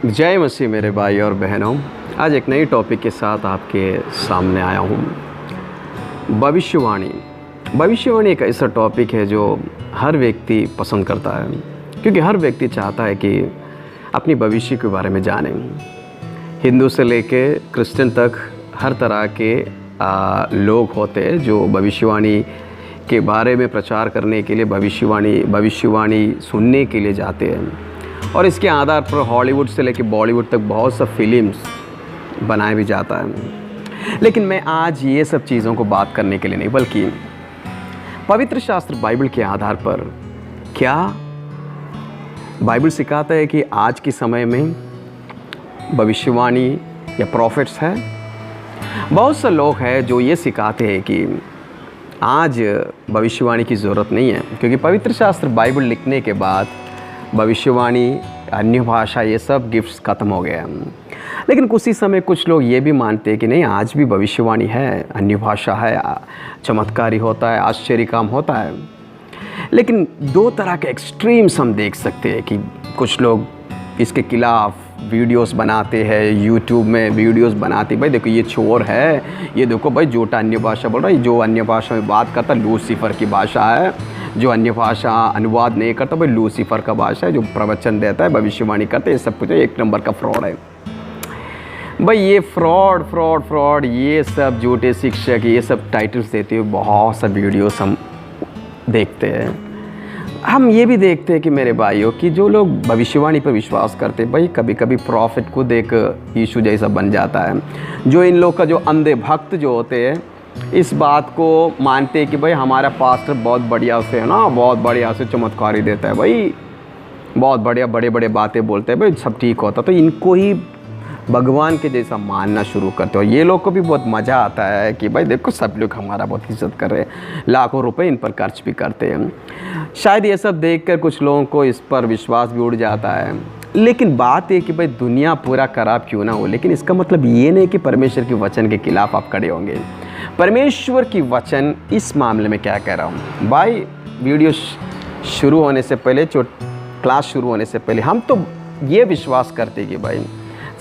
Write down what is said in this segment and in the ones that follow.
जय मसीह मेरे भाई और बहनों। आज एक नई टॉपिक के साथ आपके सामने आया हूँ। भविष्यवाणी एक ऐसा टॉपिक है जो हर व्यक्ति पसंद करता है, क्योंकि हर व्यक्ति चाहता है कि अपनी भविष्य के बारे में जाने। हिंदू से लेके क्रिश्चियन तक हर तरह के लोग होते हैं जो भविष्यवाणी के बारे में प्रचार करने के लिए भविष्यवाणी सुनने के लिए जाते हैं। और इसके आधार पर हॉलीवुड से लेकर बॉलीवुड तक बहुत सा फिल्म्स बनाया भी जाता है। लेकिन मैं आज ये सब चीज़ों को बात करने के लिए नहीं, बल्कि पवित्र शास्त्र बाइबल के आधार पर क्या बाइबल सिखाता है कि आज के समय में भविष्यवाणी या प्रॉफिट्स है। बहुत से लोग हैं जो ये सिखाते हैं कि आज भविष्यवाणी की ज़रूरत नहीं है, क्योंकि पवित्र शास्त्र बाइबल लिखने के बाद भविष्यवाणी, अन्य भाषा, ये सब गिफ्ट्स ख़त्म हो गए हैं। लेकिन कुछ ही समय कुछ लोग ये भी मानते हैं कि नहीं, आज भी भविष्यवाणी है, अन्य भाषा है, चमत्कारी होता है, आश्चर्य काम होता है। लेकिन दो तरह के एक्सट्रीम्स हम देख सकते हैं कि कुछ लोग इसके खिलाफ वीडियोस बनाते हैं, यूट्यूब में वीडियोस बनाते हैं। भाई देखो ये चोर है, ये देखो भाई झूठा अन्य भाषा बोल रहा है, जो अन्य भाषा में बात करता लूसीफर की भाषा है, जो अन्य भाषा अनुवाद नहीं करता भाई लूसीफर का भाषा है, जो प्रवचन देता है, भविष्यवाणी करता है, ये सब कुछ एक नंबर का फ्रॉड है। भाई ये फ्रॉड ये सब झूठे शिक्षक ये सब टाइटल्स देते हुए बहुत सा वीडियोस हम देखते हैं। हम ये भी देखते हैं कि मेरे भाइयों कि जो लोग भविष्यवाणी पर विश्वास करते हैं, भाई कभी कभी प्रॉफिट खुद एक यीशु जैसा बन जाता है। जो इन लोग का जो अंधे भक्त जो होते हैं, इस बात को मानते हैं कि भाई हमारा पास्टर बहुत बढ़िया से है ना, बहुत बढ़िया से चमत्कारी देता है, भाई बहुत बढ़िया बड़े बातें बोलते हैं, भाई सब ठीक होता। तो इनको ही भगवान के जैसा मानना शुरू करते हो। ये लोग को भी बहुत मज़ा आता है कि भाई देखो सब लोग हमारा बहुत इज्जत कर रहे हैं, लाखों रुपए इन पर खर्च भी करते हैं। शायद ये सब देखकर कुछ लोगों को इस पर विश्वास भी उड़ जाता है। लेकिन बात है कि भाई दुनिया पूरा खराब क्यों ना हो, लेकिन इसका मतलब ये नहीं कि परमेश्वर के वचन के खिलाफ आप खड़े होंगे। परमेश्वर की वचन इस मामले में क्या कह रहा हूँ भाई, वीडियो शुरू होने से पहले, क्लास शुरू होने से पहले हम तो ये विश्वास करते कि भाई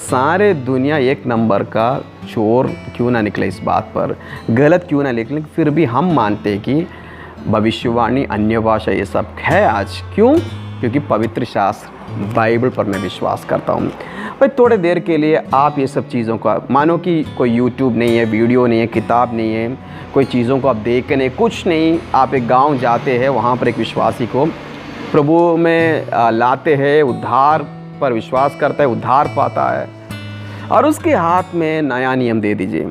सारे दुनिया एक नंबर का चोर क्यों ना निकले, इस बात पर गलत क्यों ना निकले, फिर भी हम मानते हैं कि भविष्यवाणी, अन्य भाषा ये सब है आज। क्यों? क्योंकि पवित्र शास्त्र बाइबल पर मैं विश्वास करता हूँ। भाई थोड़े देर के लिए आप ये सब चीज़ों का मानो कि कोई यूट्यूब नहीं है, वीडियो नहीं है, किताब नहीं है, कोई चीज़ों को आप देख नहीं, कुछ नहीं। आप एक गांव जाते हैं, वहाँ पर एक विश्वासी को प्रभु में लाते हैं, उद्धार पर विश्वास करता है, उद्धार पाता है, और उसके हाथ में नया नियम दे दीजिए।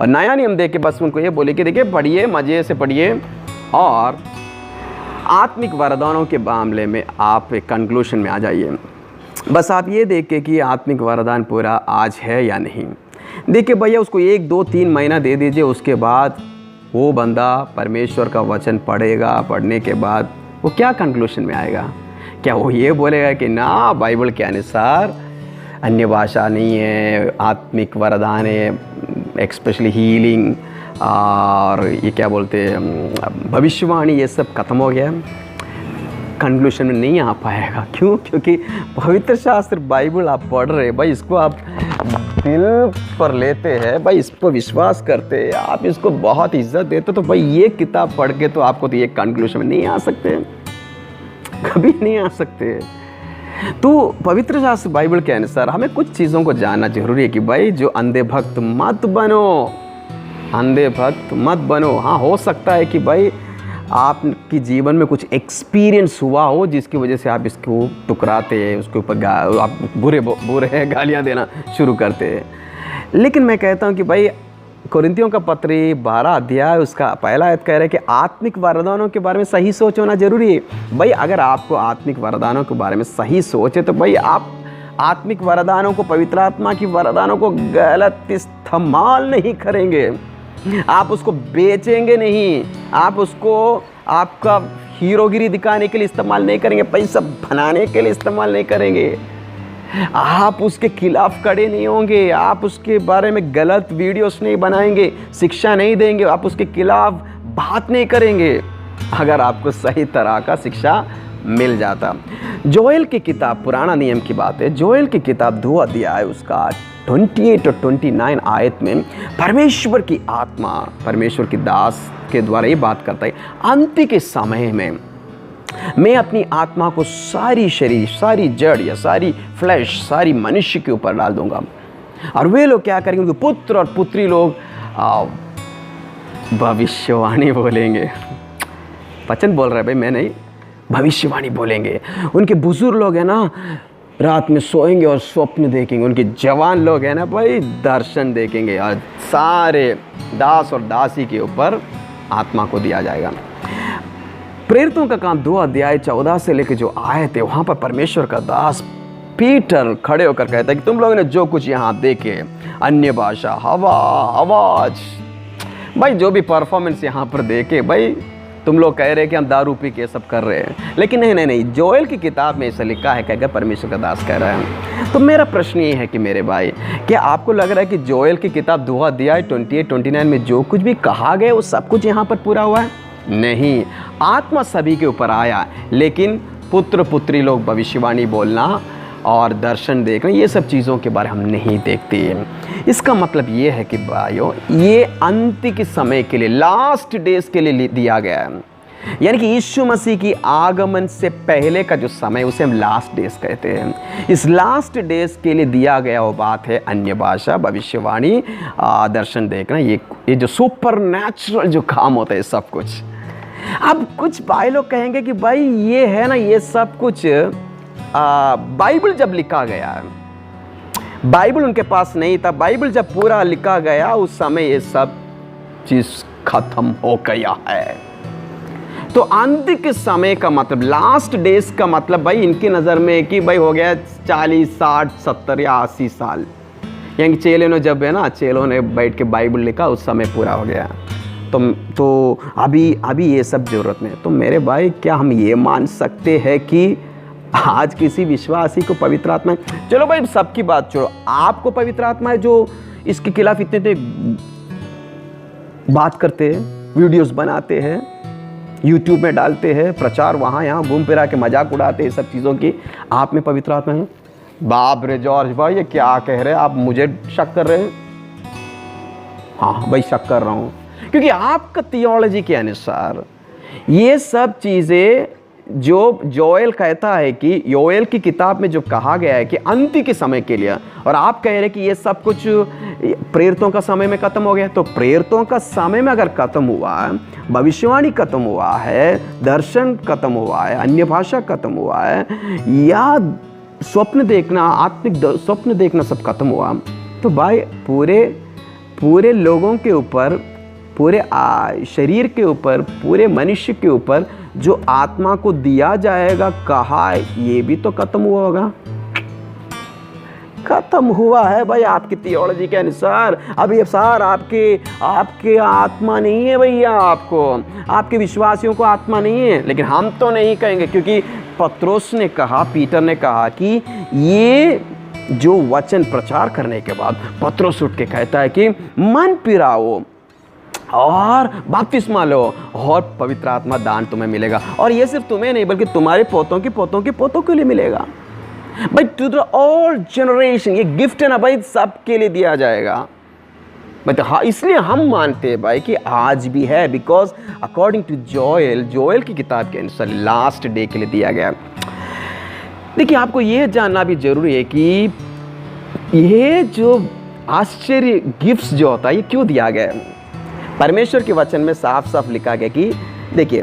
और नया नियम दे के बस उनको ये बोले कि देखिए पढ़िए, मज़े से पढ़िए, और आत्मिक वरदानों के मामले में आप एक कंक्लूशन में आ जाइए। बस आप ये देखें कि आत्मिक वरदान पूरा आज है या नहीं। देखिए भैया उसको 1, 2, 3 महीना दे दीजिए, उसके बाद वो बंदा परमेश्वर का वचन पढ़ेगा। पढ़ने के बाद वो क्या कंक्लूशन में आएगा? क्या वो ये बोलेगा कि ना बाइबल के अनुसार अन्य भाषा नहीं है, आत्मिक वरदान है, एक्सपेशली हीलिंग और ये क्या बोलते हैं भविष्यवाणी, ये सब ख़त्म हो गया? कंक्लूशन में नहीं आ पाएगा। क्यों? क्योंकि पवित्र शास्त्र बाइबल आप पढ़ रहे हैं भाई, इसको आप दिल पर लेते हैं भाई, इस पर विश्वास करते हैं, आप इसको बहुत इज्जत देते, तो भाई ये किताब पढ़ के तो आपको तो ये कंक्लूशन में नहीं आ सकते, कभी नहीं आ सकते। तो पवित्र शास्त्र बाइबल के अनुसार हमें कुछ चीज़ों को जानना जरूरी है कि भाई जो अंधे भक्त मत बनो, अंधे भक्त मत बनो। हाँ, हो सकता है कि भाई आपकी जीवन में कुछ एक्सपीरियंस हुआ हो जिसकी वजह से आप इसको टुकराते हैं, उसके ऊपर आप बुरे गालियाँ देना शुरू करते हैं। लेकिन मैं कहता हूँ कि भाई कोरिन्थियों का पत्री 12 अध्याय उसका पहला आयत कह रहा है कि आत्मिक वरदानों के बारे में सही सोच होना जरूरी है। भाई अगर आपको आत्मिक वरदानों के बारे में सही सोच है तो भाई आप आत्मिक वरदानों को, पवित्र आत्मा की वरदानों को गलत इस्तेमाल नहीं करेंगे, आप उसको बेचेंगे नहीं, आप उसको आपका हीरोगिरी दिखाने के लिए इस्तेमाल नहीं करेंगे, पैसा बनाने के लिए इस्तेमाल नहीं करेंगे, आप उसके खिलाफ खड़े नहीं होंगे, आप उसके बारे में गलत वीडियोस नहीं बनाएंगे, शिक्षा नहीं देंगे, आप उसके खिलाफ बात नहीं करेंगे। अगर आपको सही तरह का शिक्षा मिल जाता। जोएल की किताब, पुराना नियम की बात है, जोएल की किताब 2 अध्याय उसका 28 और 29 आयत में परमेश्वर की आत्मा, परमेश्वर की दास के द्वारा ये बात करता है, अंत के समय में मैं अपनी आत्मा को सारी शरीर, सारी जड़ या सारी फ्लैश, सारी मनुष्य के ऊपर डाल दूंगा। और वे लोग क्या करेंगे, उनके पुत्र और पुत्री लोग भविष्यवाणी बोलेंगे। वचन बोल रहा है भाई, मैं नहीं, भविष्यवाणी बोलेंगे। उनके बुजुर्ग लोग हैं ना, रात में सोएंगे और स्वप्न देखेंगे। उनके जवान लोग हैं ना भाई, दर्शन देखेंगे। और सारे दास और दासी के ऊपर आत्मा को दिया जाएगा। प्रेरितों का काम 2 अध्याय 14 से लेकर जो आयत है, वहाँ पर परमेश्वर का दास पीटर खड़े होकर कहता है कि तुम लोगों ने जो कुछ यहाँ देखे, अन्य भाषा, हवा, आवाज, भाई जो भी परफॉर्मेंस यहाँ पर देखे, भाई तुम लोग कह रहे हैं कि हम दारू पी के सब कर रहे हैं, लेकिन नहीं, जोएल की किताब में ऐसा लिखा है, कहकर परमेश्वर का दास कह रहा है। तो मेरा प्रश्न ये है कि मेरे भाई, क्या आपको लग रहा है कि जोएल की किताब 2 अध्याय 28-29 में जो कुछ भी कहा गया वो सब कुछ यहाँ पर पूरा हुआ है? नहीं, आत्मा सभी के ऊपर आया, लेकिन पुत्र पुत्री लोग भविष्यवाणी बोलना और दर्शन देखना, ये सब चीज़ों के बारे हम नहीं देखते। इसका मतलब ये है कि भाइयों, ये अंत के समय के लिए, लास्ट डेज के लिए दिया गया है। यानी कि यीशु मसीह की आगमन से पहले का जो समय, उसे हम लास्ट डेज कहते हैं। इस लास्ट डेज के लिए दिया गया वो बात है अन्य भाषा, भविष्यवाणी, दर्शन देखना, ये जो सुपर नेचुरल जो काम होता है सब कुछ। अब कुछ भाई लोग कहेंगे कि भाई ये है ना, ये सब कुछ बाइबल जब लिखा गया, बाइबल उनके पास नहीं था, बाइबल जब पूरा लिखा गया उस समय ये सब चीज खत्म हो गया है। तो अंत के समय का मतलब, लास्ट डेज का मतलब भाई इनकी नज़र में कि भाई हो गया 40, 60, 70 या 80 साल। यानी चेलों ने जब है ना, चेलों ने बैठ के बाइबल लिखा, उस समय पूरा हो गया। तो अभी ये सब जरूरत नहीं। तो मेरे भाई, क्या हम ये मान सकते हैं कि आज किसी विश्वासी को पवित्र आत्मा, चलो भाई सबकी बात छोड़ो, आपको पवित्र आत्मा है जो इसके खिलाफ इतने बात करते हैं, वीडियोस बनाते हैं, यूट्यूब में डालते हैं, प्रचार वहाँ यहाँ घूम फिरा के मजाक उड़ाते हैं सब चीज़ों की, आप में पवित्र आत्मा है? बाप रे जॉर्ज भाई, ये क्या कह रहे हैं आप? मुझे शक कर रहे हैं? हाँ भाई, शक कर रहा हूँ, क्योंकि आपका थियोलॉजी के अनुसार ये सब चीज़ें जो जोएल कहता है कि योएल की किताब में जो कहा गया है कि अंत के समय के लिए, और आप कह रहे हैं कि ये सब कुछ प्रेरितों का समय में खत्म हो गया। तो प्रेरितों का समय में अगर खत्म हुआ, भविष्यवाणी खत्म हुआ है, दर्शन खत्म हुआ है, अन्य भाषा खत्म हुआ है, या स्वप्न देखना, आत्मिक स्वप्न देखना सब खत्म हुआ, तो भाई पूरे लोगों के ऊपर, पूरे शरीर के ऊपर, पूरे मनुष्य के ऊपर जो आत्मा को दिया जाएगा, कहा ये भी तो खत्म हुआ होगा। खत्म हुआ है भाई आपकी थियोलॉजी के अनुसार। अभी सर आपके आत्मा नहीं है भैया, आपके विश्वासियों को आत्मा नहीं है। लेकिन हम तो नहीं कहेंगे, क्योंकि पत्रोस ने कहा, पीटर ने कहा कि ये जो वचन प्रचार करने के बाद पत्रोस उठ के कहता है कि मन फिराओ और बपतिस्मा लो और पवित्र आत्मा दान तुम्हें मिलेगा। और ये सिर्फ तुम्हें नहीं बल्कि तुम्हारे पोतों के पोतों के पोतों के लिए मिलेगा भाई, टू द ऑल जनरेशन। ये गिफ्ट है ना भाई, सबके लिए दिया जाएगा। बट हाँ, इसलिए हम मानते हैं भाई कि आज भी है, बिकॉज अकॉर्डिंग टू जोएल की किताब के अनुसार लास्ट डे के लिए दिया गया। देखिए, आपको ये जानना भी जरूरी है कि ये जो आश्चर्य गिफ्ट्स जो होता है, ये क्यों दिया गया है। परमेश्वर के वचन में साफ साफ लिखा गया कि देखिए,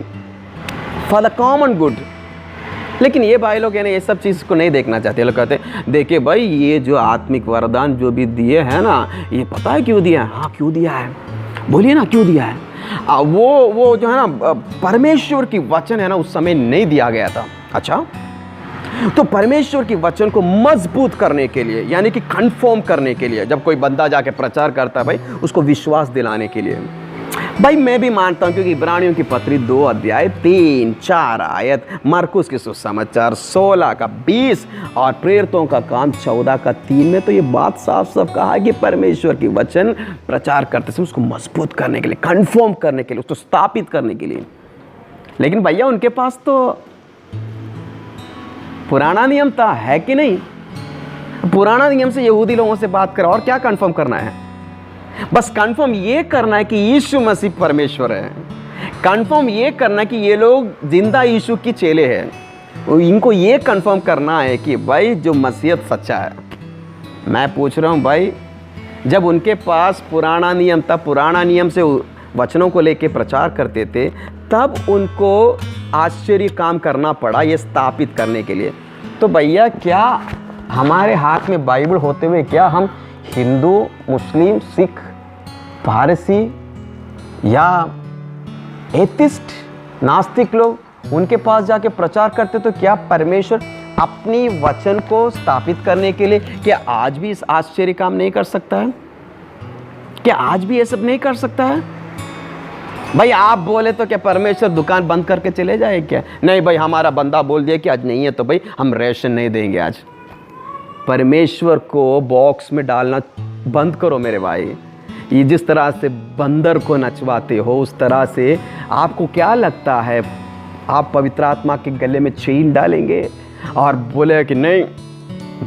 फॉर द कॉमन गुड। लेकिन ये भाई लोग ये सब चीज़ को नहीं देखना चाहते। लोग कहते हैं देखिए भाई, ये जो आत्मिक वरदान जो भी दिए हैं ना, ये पता है क्यों दिया है? हाँ, क्यों दिया है? बोलिए ना, क्यों दिया है? वो जो है ना, परमेश्वर की वचन है ना, उस समय नहीं दिया गया था। अच्छा, तो परमेश्वर की वचन को मजबूत करने के लिए, यानी कि कंफर्म करने के लिए, जब कोई बंदा जाके प्रचार करता है भाई, उसको विश्वास दिलाने के लिए। भाई मैं भी मानता हूं, क्योंकि इब्रानियों की पत्री 2 अध्याय 3-4 आयत, मरकुस के सुसमाचार 16 का 20 और प्रेरितों का काम 14 का 3 में तो ये बात साफ साफ कहा है कि परमेश्वर की वचन प्रचार करते समय उसको मजबूत करने के लिए, कंफर्म करने के लिए, उसको स्थापित करने के लिए। लेकिन भैया उनके पास तो पुराना नियम था, है कि नहीं? पुराना नियम से यहूदी लोगों से बात करा, और क्या कंफर्म करना है? बस कंफर्म ये करना है कि यीशु मसीह परमेश्वर है। कंफर्म ये करना है कि ये लोग जिंदा यीशु की चेले हैं। इनको ये कंफर्म करना है कि भाई जो मसीहत सच्चा है। मैं पूछ रहा हूँ भाई, जब उनके पास पुराना नियम था, पुराना नियम से वचनों को लेके प्रचार करते थे, तब उनको आश्चर्य काम करना पड़ा ये स्थापित करने के लिए। तो भैया क्या हमारे हाथ में बाइबल होते हुए क्या हम हिंदू, मुस्लिम, सिख, पारसी या एथिस्ट, नास्तिक लोग उनके पास जाके प्रचार करते, तो क्या परमेश्वर अपनी वचन को स्थापित करने के लिए क्या आज भी इस आश्चर्य काम नहीं कर सकता है? क्या आज भी ये सब नहीं कर सकता है? भाई आप बोले तो क्या परमेश्वर दुकान बंद करके चले जाए क्या? नहीं भाई, हमारा बंदा बोल दिया कि आज नहीं है तो भाई हम रेशन नहीं देंगे आज। परमेश्वर को बॉक्स में डालना बंद करो मेरे भाई। ये जिस तरह से बंदर को नचवाते हो, उस तरह से आपको क्या लगता है आप पवित्र आत्मा के गले में चेन डालेंगे और बोले कि नहीं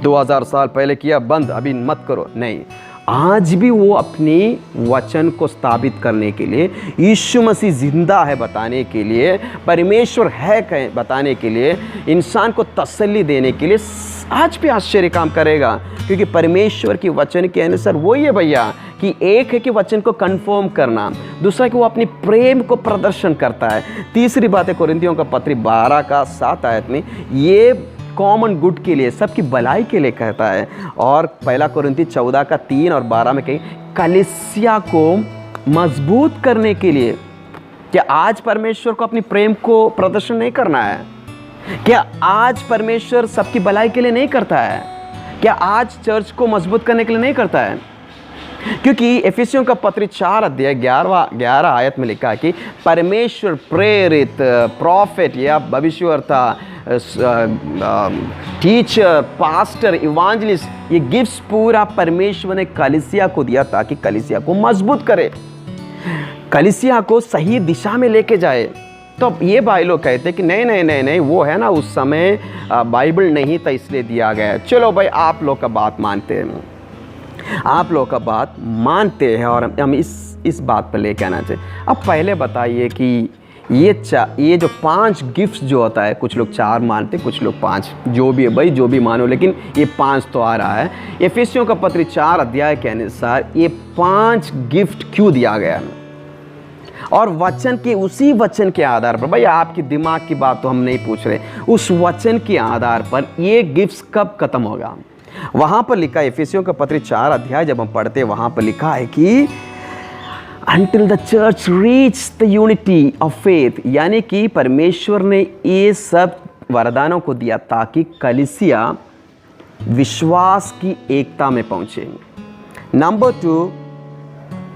2000 साल पहले किया बंद, अभी मत करो? नहीं, आज भी वो अपनी वचन को स्थापित करने के लिए, यीशु मसीह जिंदा है बताने के लिए, परमेश्वर है बताने के लिए, इंसान को तसल्ली देने के लिए आज भी आश्चर्य काम करेगा। क्योंकि परमेश्वर की वचन के अनुसार वो ये भैया कि एक है कि वचन को कंफर्म करना, दूसरा कि वो अपनी प्रेम को प्रदर्शन करता है। तीसरी बात है कोरिन्थियों का पत्री 12 का 7 आयत में, ये कॉमन गुड के लिए, सबकी भलाई के लिए कहता है। और पहला कोरिन्थी 14 का 3 और 12 में कहीं कलीसिया को मजबूत करने के लिए। क्या आज परमेश्वर को अपनी प्रेम को प्रदर्शन नहीं करना है? क्या आज परमेश्वर सबकी भलाई के लिए नहीं करता है? क्या आज चर्च को मजबूत करने के लिए नहीं करता है? क्योंकि एफिसियों का पत्र 4 अध्याय 11 आयत में लिखा है कि परमेश्वर प्रेरित प्रॉफिट या भविष्यवक्ता, टीचर, पास्टर, इवांजलिस्ट, ये गिफ्ट्स पूरा परमेश्वर ने कलीसिया को दिया ताकि कलीसिया को मजबूत करे, कलीसिया को सही दिशा में लेके जाए। तो ये भाई लोग कहते हैं कि नहीं नहीं नहीं नहीं, वो है ना उस समय बाइबल नहीं था इसलिए दिया गया। चलो भाई आप लोग का बात मानते हैं, आप लोग का बात मानते हैं और हम इस बात पर लेके आना चाहिए। अब पहले बताइए कि ये जो 5 गिफ्ट्स जो होता है, कुछ लोग 4 मानते, कुछ लोग 5, जो भी है भाई, जो भी मानो, लेकिन ये 5 तो आ रहा है। एफिसियों का पत्र 4 अध्याय के अनुसार ये 5 गिफ्ट क्यों दिया गया है? और वचन के, उसी वचन के आधार पर, भाई आपकी दिमाग की बात तो हम नहीं पूछ रहे, उस वचन के आधार पर ये गिफ्ट्स कब खत्म होगा? वहां पर लिखा है, एफिसियों का पत्र 4 अध्याय जब हम पढ़ते हैं, वहां पर लिखा है कि Until the church reached the unity of faith, यानी कि परमेश्वर ने ये सब वरदानों को दिया ताकि कलीसिया विश्वास की एकता में पहुंचे। नंबर 2,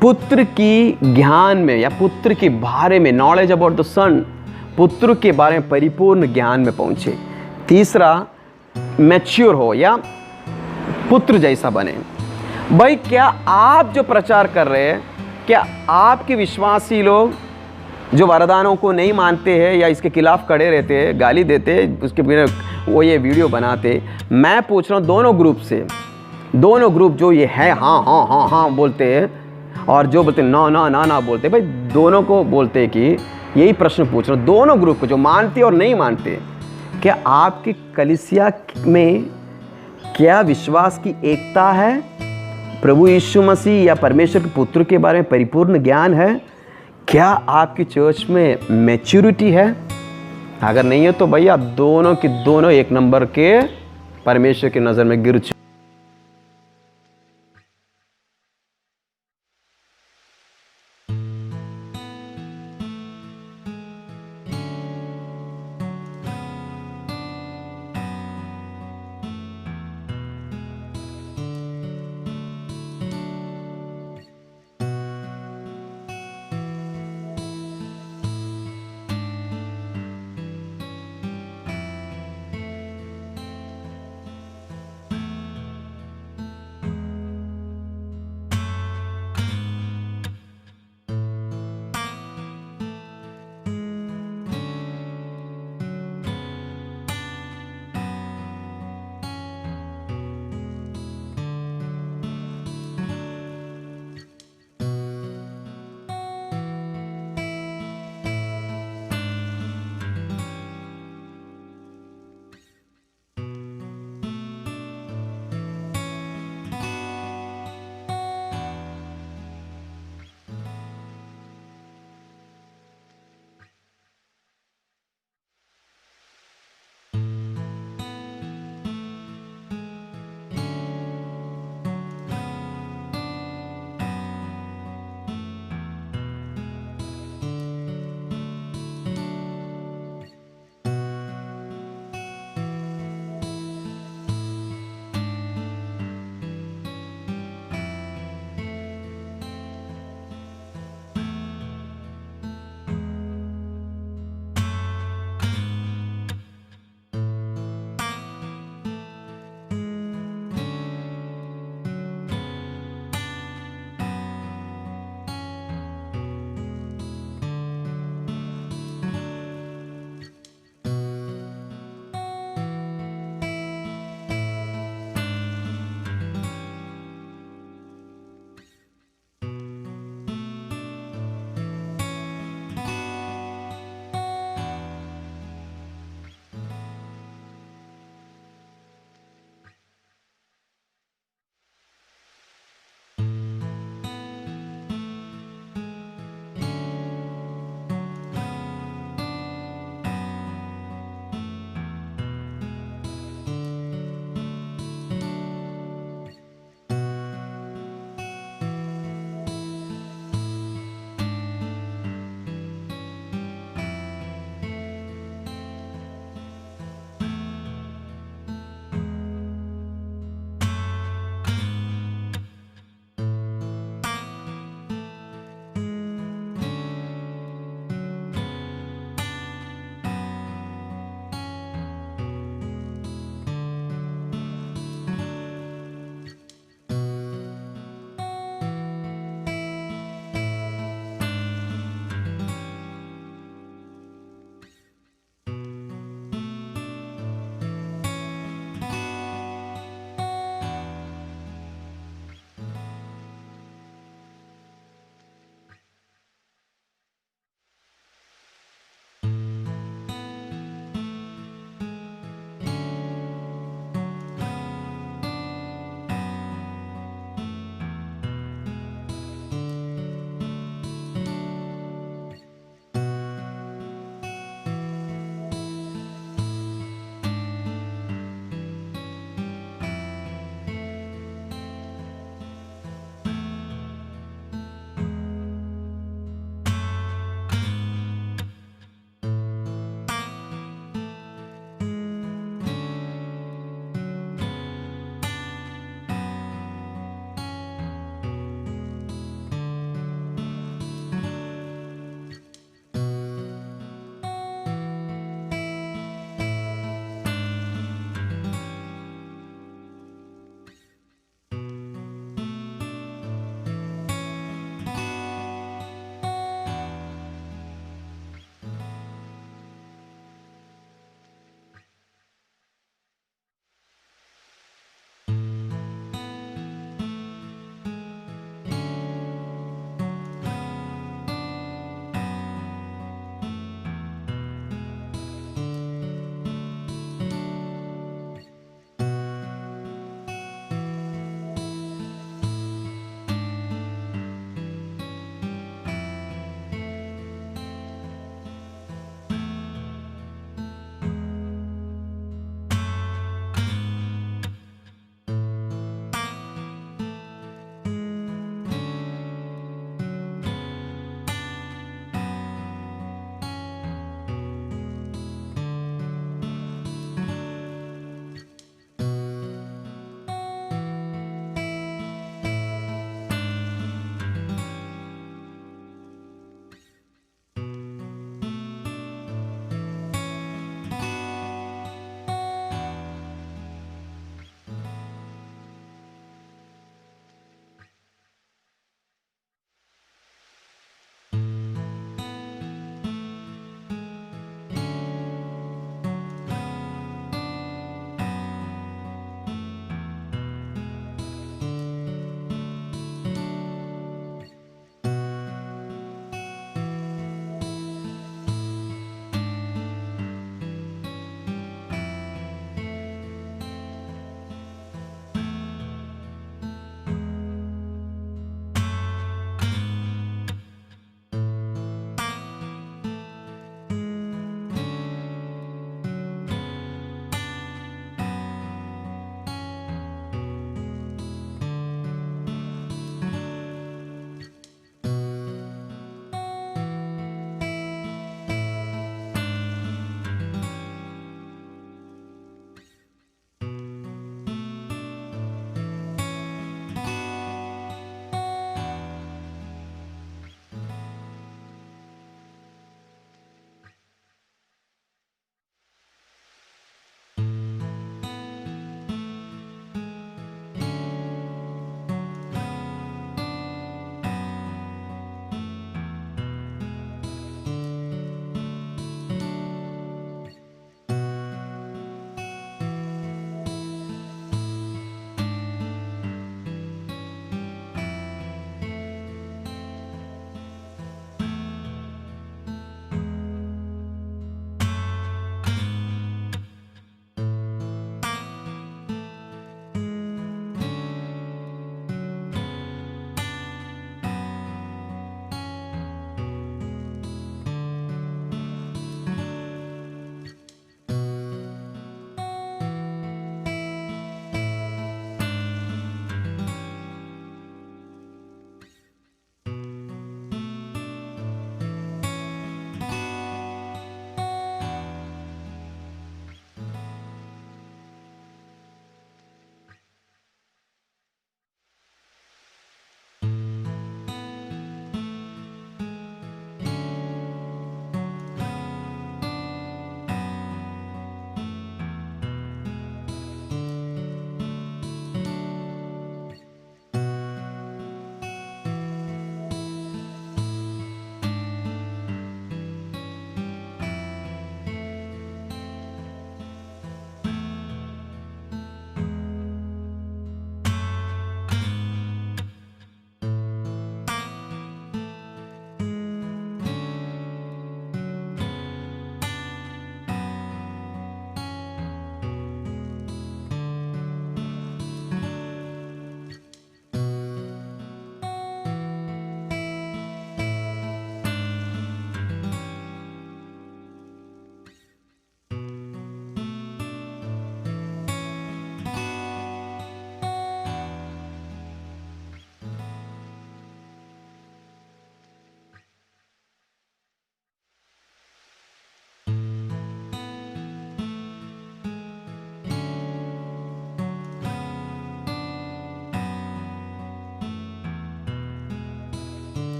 पुत्र की ज्ञान में या पुत्र के बारे में, नॉलेज अबाउट द सन, पुत्र के बारे में परिपूर्ण ज्ञान में पहुंचे। तीसरा, मैच्योर हो या पुत्र जैसा बने। भाई क्या आप जो प्रचार कर रहे हैं, क्या आपके विश्वासी लोग जो वरदानों को नहीं मानते हैं या इसके खिलाफ खड़े रहते हैं, गाली देते हैं, उसके बिना वो ये वीडियो बनाते? मैं पूछ रहा हूँ दोनों ग्रुप से, दोनों ग्रुप जो ये है हाँ हाँ हाँ हाँ बोलते हैं और जो बोलते ना ना ना ना बोलते, भाई दोनों को बोलते कि यही प्रश्न पूछ रहा हूँ, दोनों ग्रुप को जो मानते और नहीं मानते, क्या आपकी कलीसिया में क्या विश्वास की एकता है? प्रभु यीशु मसीह या परमेश्वर के पुत्र के बारे में परिपूर्ण ज्ञान है? क्या आपकी चर्च में मैच्योरिटी है? अगर नहीं है तो भैया दोनों के दोनों एक नंबर के परमेश्वर की नज़र में गिर